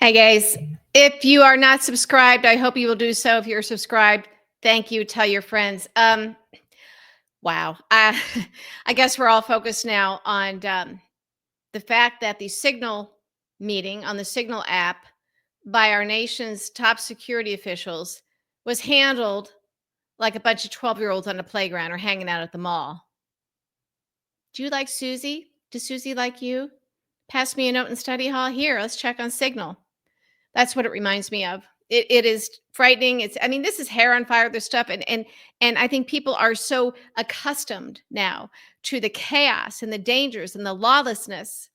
Hey guys, if you are not subscribed, I hope you will do so. If you're subscribed, thank you. Tell your friends. Wow. I guess we're all focused now on the fact that the Signal meeting on the Signal app by our nation's top security officials was handled like a bunch of 12-year-olds on a playground or hanging out at the mall. Do you like Susie? Does Susie like you? Pass me a note in study hall. Here, let's check on Signal. That's what it reminds me of. It is frightening. I mean, this is hair on fire, this stuff. And I think people are so accustomed now to the chaos and the dangers and the lawlessness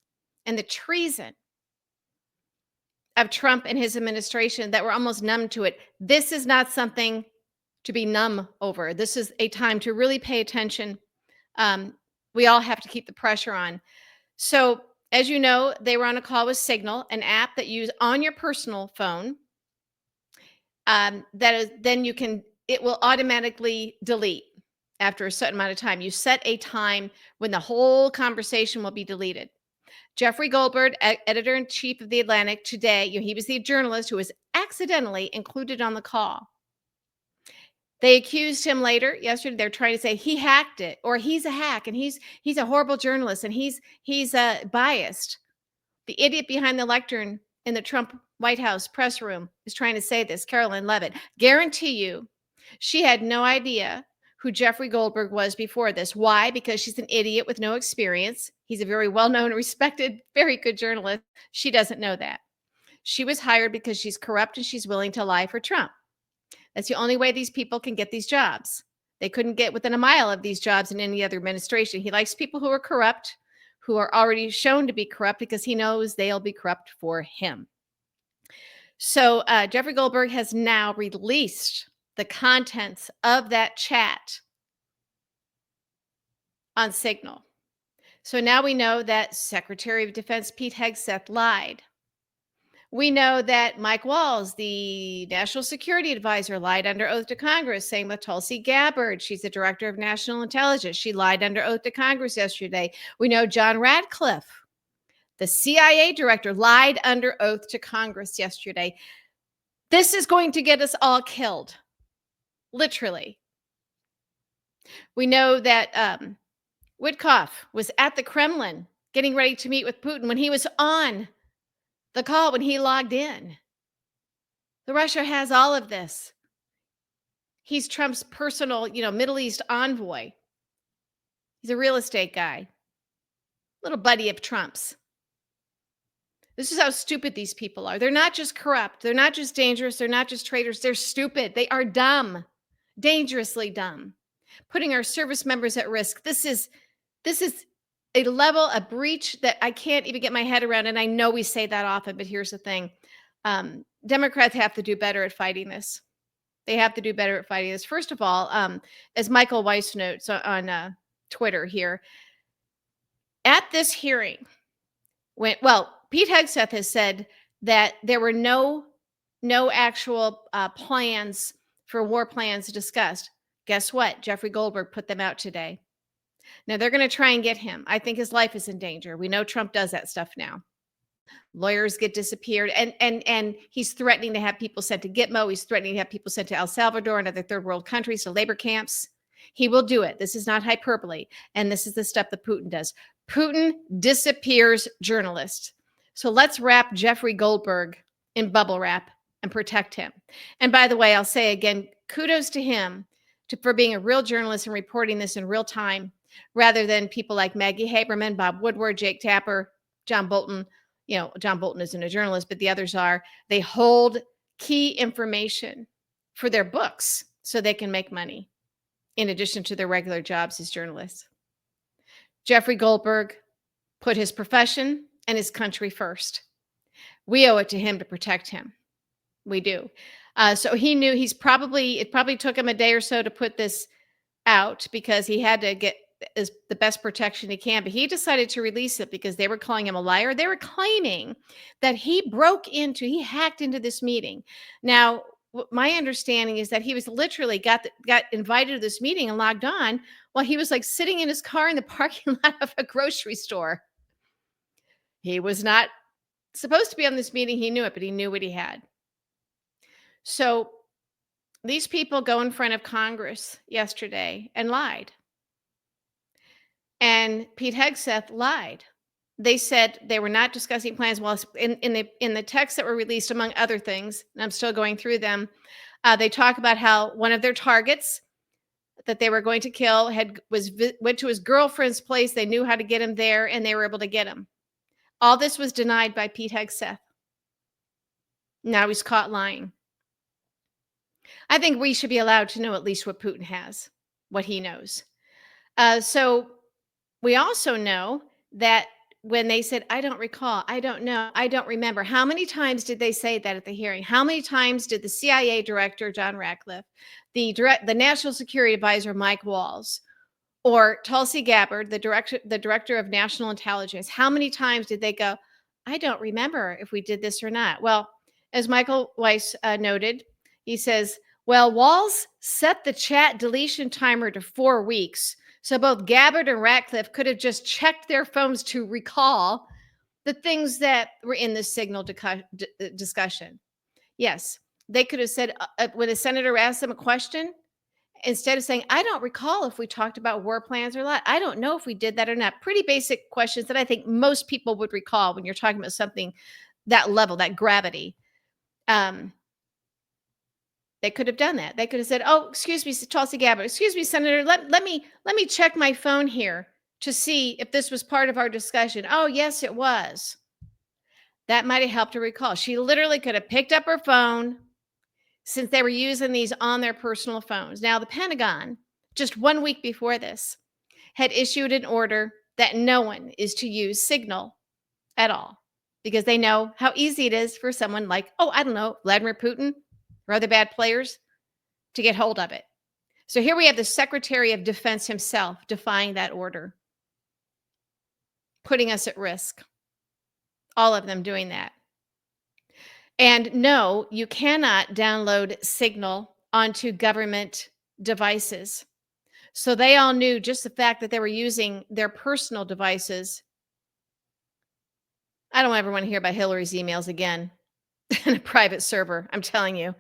and the treason of Trump and his administration that we're almost numb to it. This is not something to be numb over. This is a time to really pay attention. We all have to keep the pressure on. So, as you know, they were on a call with Signal, an app that you use on your personal phone. That is, then it will automatically delete after a certain amount of time. You set a time when the whole conversation will be deleted. Jeffrey Goldberg, editor-in-chief of The Atlantic today, he was the journalist who was accidentally included on the call. They accused him later yesterday. They're trying to say he hacked it, or he's a hack, and he's a horrible journalist, and he's biased. The idiot behind the lectern in the Trump White House press room is trying to say this, Carolyn Levitt. Guarantee you, she had no idea who Jeffrey Goldberg was before this. Why? Because she's an idiot with no experience. He's a very well-known, respected, very good journalist. She doesn't know that. She was hired because she's corrupt and she's willing to lie for Trump. That's the only way these people can get these jobs. They couldn't get within a mile of these jobs in any other administration. He likes people who are corrupt, who are already shown to be corrupt, because he knows they'll be corrupt for him. So Jeffrey Goldberg has now released the contents of that chat on Signal. So now we know that Secretary of Defense Pete Hegseth lied. We know that Mike Waltz, the National Security Advisor, lied under oath to Congress. Same with Tulsi Gabbard. She's the Director of National Intelligence. She lied under oath to Congress yesterday. We know John Ratcliffe, the CIA director, lied under oath to Congress yesterday. This is going to get us all killed, literally. We know that Witkoff was at the Kremlin getting ready to meet with Putin when he was on the call, when he logged in. The Russia has all of this. He's Trump's personal, Middle East envoy. He's a real estate guy, little buddy of Trump's. This is how stupid these people are. They're not just corrupt. They're not just dangerous. They're not just traitors. They're stupid. They are dumb, dangerously dumb, putting our service members at risk. This is a level of breach that I can't even get my head around. And I know we say that often, but here's the thing. Democrats have to do better at fighting this. They have to do better at fighting this. First of all, as Michael Weiss notes on Twitter here, at this hearing, Pete Hegseth has said that there were no actual plans for war plans discussed. Guess what? Jeffrey Goldberg put them out today. Now they're going to try and get him. I think his life is in danger. We know Trump does that stuff now. Lawyers get disappeared, and he's threatening to have people sent to Gitmo. He's threatening to have people sent to El Salvador and other third world countries, to labor camps. He will do it. This is not hyperbole. And this is the stuff that Putin does. Putin disappears journalists. So let's wrap Jeffrey Goldberg in bubble wrap and protect him. And by the way, I'll say again, kudos to him for being a real journalist and reporting this in real time, rather than people like Maggie Haberman, Bob Woodward, Jake Tapper, John Bolton. John Bolton isn't a journalist, but the others are. They hold key information for their books so they can make money in addition to their regular jobs as journalists. Jeffrey Goldberg put his profession and his country first. We owe it to him to protect him. We do. So he knew it probably took him a day or so to put this out, because he had to get the best protection he can, but he decided to release it because they were calling him a liar. They were claiming that he hacked into this meeting. Now, my understanding is that he was literally got invited to this meeting and logged on while he was sitting in his car in the parking lot of a grocery store. He was not Supposed to be on this meeting, he knew it, but he knew what he had. So these people go in front of Congress yesterday and lied. And Pete Hegseth lied. They said they were not discussing plans. Well, in the texts that were released, among other things, and I'm still going through them, they talk about how one of their targets that they were going to kill went to his girlfriend's place. They knew how to get him there, and they were able to get him. All this was denied by Pete Hegseth. Now he's caught lying. I think we should be allowed to know at least what Putin has, what he knows. So we also know that when they said, I don't recall, I don't know, I don't remember, how many times did they say that at the hearing? How many times did the CIA director, John Ratcliffe, the National Security Advisor, Mike Waltz, or Tulsi Gabbard, the director of national intelligence, how many times did they go, I don't remember if we did this or not? Well, as Michael Weiss noted, he says, well, Walls set the chat deletion timer to 4 weeks. So both Gabbard and Ratcliffe could have just checked their phones to recall the things that were in the signal discussion. Yes, they could have said, when a senator asked them a question, instead of saying, I don't recall if we talked about war plans or not, I don't know if we did that or not. Pretty basic questions that I think most people would recall when you're talking about something that level, that gravity. They could have done that. They could have said, oh, excuse me, Tulsi Gabbard, excuse me, Senator, let me check my phone here to see if this was part of our discussion. Oh, yes, it was. That might have helped her recall. She literally could have picked up her phone, since they were using these on their personal phones. Now, the Pentagon, just 1 week before this, had issued an order that no one is to use Signal at all, because they know how easy it is for someone like, oh, I don't know, Vladimir Putin or other bad players to get hold of it. So here we have the Secretary of Defense himself defying that order, putting us at risk. All of them doing that. And no, you cannot download Signal onto government devices. So they all knew just the fact that they were using their personal devices. I don't ever want to hear about Hillary's emails again in a private server, I'm telling you.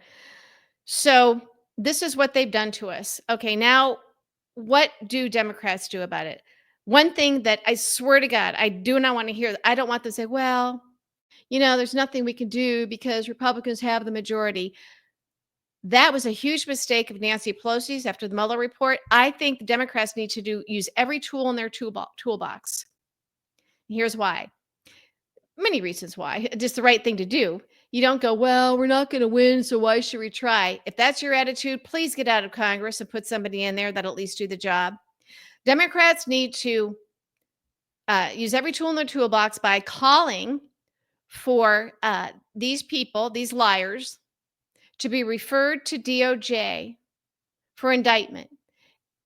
So this is what they've done to us. Okay, now what do Democrats do about it? One thing that I swear to God, I do not want to hear, I don't want them to say, well, there's nothing we can do because Republicans have the majority. That was a huge mistake of Nancy Pelosi's after the Mueller report. I think the Democrats need to use every tool in their toolbox. Here's why. Many reasons why. Just the right thing to do. You don't go, well, we're not going to win, so why should we try? If that's your attitude, please get out of Congress and put somebody in there that'll at least do the job. Democrats need to use every tool in their toolbox by calling for these people, these liars, to be referred to DoJ for indictment.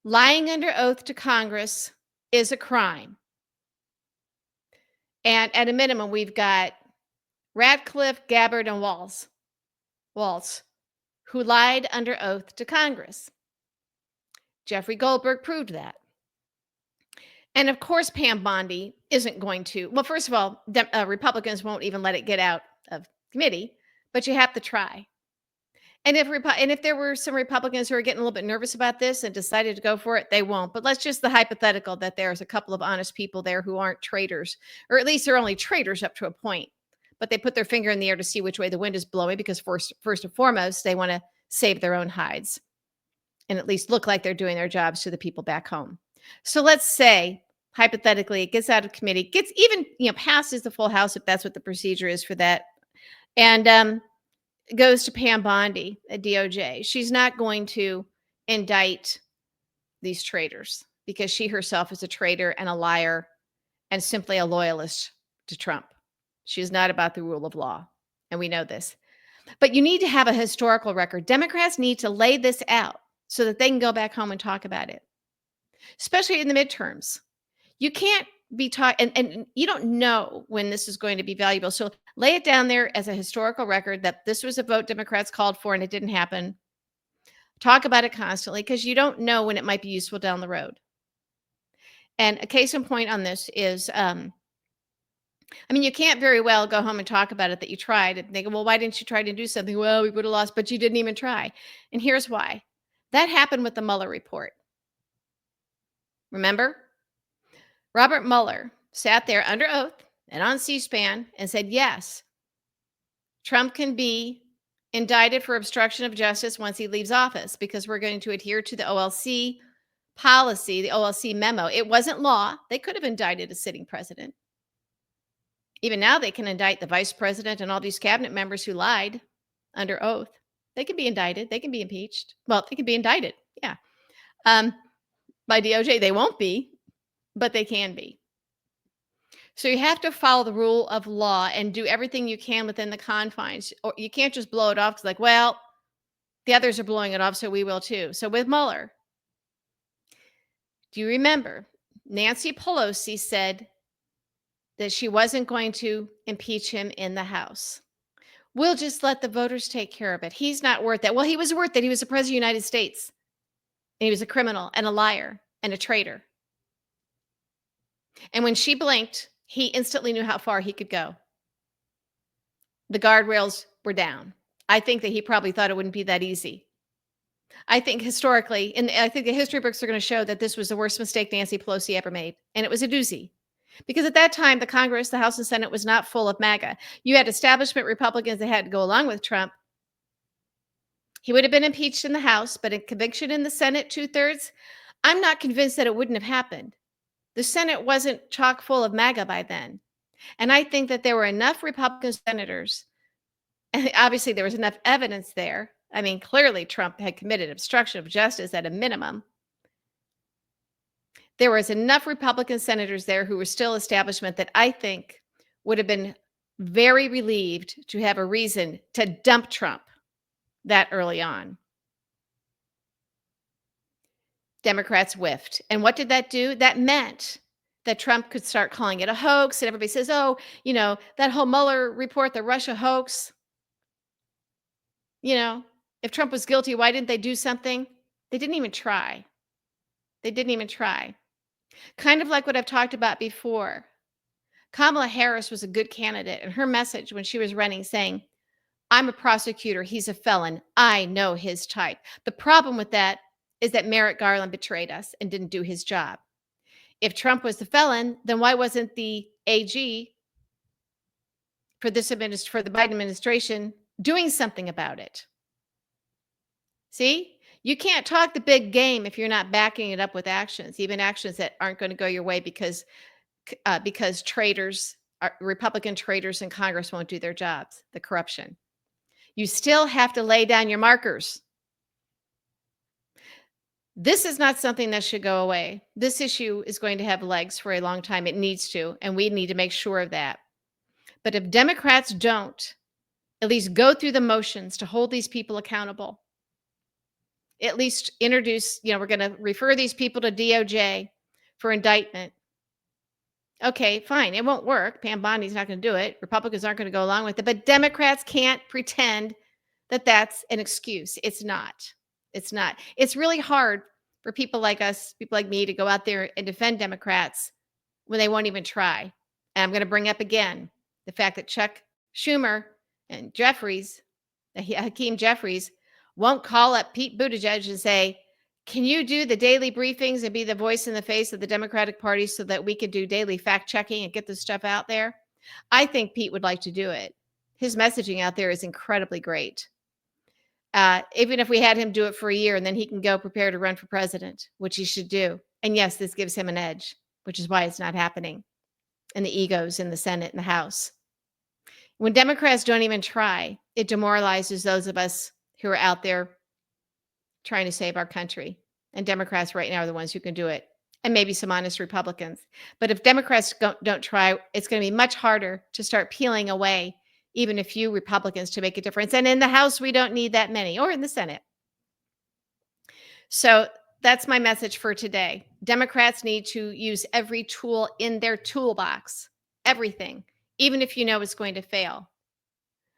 Lying under oath to Congress is a crime. And at a minimum, we've got Ratcliffe, Gabbard, and Waltz, who lied under oath to Congress. Jeffrey Goldberg proved that. And of course, Pam Bondi isn't going to. Well, first of all, Republicans won't even let it get out of committee, but you have to try. And if there were some Republicans who are getting a little bit nervous about this and decided to go for it, they won't. But let's just the hypothetical that there's a couple of honest people there who aren't traitors, or at least they're only traitors up to a point. But they put their finger in the air to see which way the wind is blowing, because first and foremost, they want to save their own hides and at least look like they're doing their jobs to the people back home. So let's say, hypothetically, it gets out of committee, gets even passes the full House if that's what the procedure is for that, and goes to Pam Bondi at DOJ. She's not going to indict these traitors because she herself is a traitor and a liar and simply a loyalist to Trump. She's not about the rule of law, and we know this. But you need to have a historical record. Democrats need to lay this out so that they can go back home and talk about it, especially in the midterms. You can't be talking, and you don't know when this is going to be valuable. So lay it down there as a historical record that this was a vote Democrats called for and it didn't happen. Talk about it constantly, because you don't know when it might be useful down the road. And a case in point on this is I mean, you can't very well go home and talk about it that you tried, and they go, "Well, why didn't you try to do something?" "Well, we would have lost," but you didn't even try. And here's why. That happened with the Mueller report. Remember? Robert Mueller sat there under oath and on C-SPAN and said, "Yes, Trump can be indicted for obstruction of justice once he leaves office because we're going to adhere to the OLC policy, the OLC memo." It wasn't law. They could have indicted a sitting president. Even now, they can indict the vice president and all these cabinet members who lied under oath. They can be indicted. They can be impeached. Well, they can be indicted. Yeah. Um, by DOJ, they won't be, but they can be. So you have to follow the rule of law and do everything you can within the confines. Or you can't just blow it off. It's like, well, the others are blowing it off, so we will too. So with Mueller, do you remember Nancy Pelosi said that she wasn't going to impeach him in the House? We'll just let the voters take care of it. He's not worth it. Well, he was worth it. He was the president of the United States. And he was a criminal and a liar and a traitor. And when she blinked, he instantly knew how far he could go. The guardrails were down. I think that he probably thought it wouldn't be that easy. I think historically, and I think the history books are going to show that this was the worst mistake Nancy Pelosi ever made. And it was a doozy. Because at that time, the Congress, the House and Senate was not full of MAGA. You had establishment Republicans that had to go along with Trump. He would have been impeached in the House, but a conviction in the Senate, 2/3, I'm not convinced that it wouldn't have happened. The Senate wasn't chock full of MAGA by then. And I think that there were enough Republican senators, and obviously there was enough evidence there. I mean, clearly Trump had committed obstruction of justice at a minimum. There was enough Republican senators there who were still establishment that I think would have been very relieved to have a reason to dump Trump that early on. Democrats whiffed. And what did that do? That meant that Trump could start calling it a hoax. And everybody says, oh, that whole Mueller report, the Russia hoax. If Trump was guilty, why didn't they do something? They didn't even try. They didn't even try. Kind of like what I've talked about before. Kamala Harris was a good candidate. And her message when she was running saying, I'm a prosecutor. He's a felon. I know his type. The problem with that is that Merrick Garland betrayed us and didn't do his job. If Trump was the felon, then why wasn't the AG for the Biden administration doing something about it? See, you can't talk the big game if you're not backing it up with actions, even actions that aren't going to go your way because traitors, Republican traitors in Congress won't do their jobs, the corruption. You still have to lay down your markers. This is not something that should go away. This issue is going to have legs for a long time. It needs to, and we need to make sure of that. But if Democrats don't at least go through the motions to hold these people accountable, at least introduce, we're going to refer these people to DOJ for indictment. Okay, fine. It won't work. Pam Bondi's not going to do it. Republicans aren't going to go along with it. But Democrats can't pretend that that's an excuse. It's not. It's not. It's really hard for people like us, people like me, to go out there and defend Democrats when they won't even try. And I'm going to bring up again the fact that Chuck Schumer and Hakeem Jeffries, won't call up Pete Buttigieg and say, can you do the daily briefings and be the voice in the face of the Democratic Party so that we could do daily fact checking and get this stuff out there? I think Pete would like to do it. His messaging out there is incredibly great. Even if we had him do it for a year and then he can go prepare to run for president, which he should do. And yes, this gives him an edge, which is why it's not happening. And the egos in the Senate and the House. When Democrats don't even try, it demoralizes those of us who are out there trying to save our country. And Democrats right now are the ones who can do it. And maybe some honest Republicans. But if Democrats don't try, it's going to be much harder to start peeling away even a few Republicans to make a difference. And in the House, we don't need that many, or in the Senate. So that's my message for today. Democrats need to use every tool in their toolbox, everything, even if you know it's going to fail.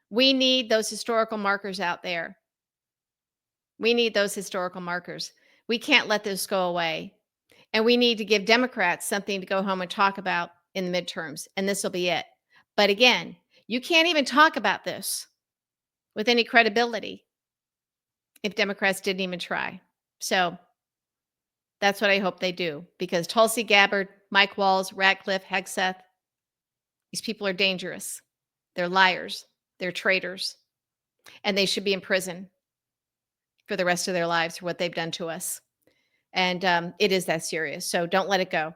We need those historical markers out there. We need those historical markers. We can't let this go away. And we need to give Democrats something to go home and talk about in the midterms. And this will be it. But again, you can't even talk about this with any credibility if Democrats didn't even try. So that's what I hope they do, because Tulsi Gabbard, Mike Waltz, Ratcliffe, Hegseth, these people are dangerous. They're liars. They're traitors. And they should be in prison for the rest of their lives for what they've done to us. And it is that serious. So don't let it go.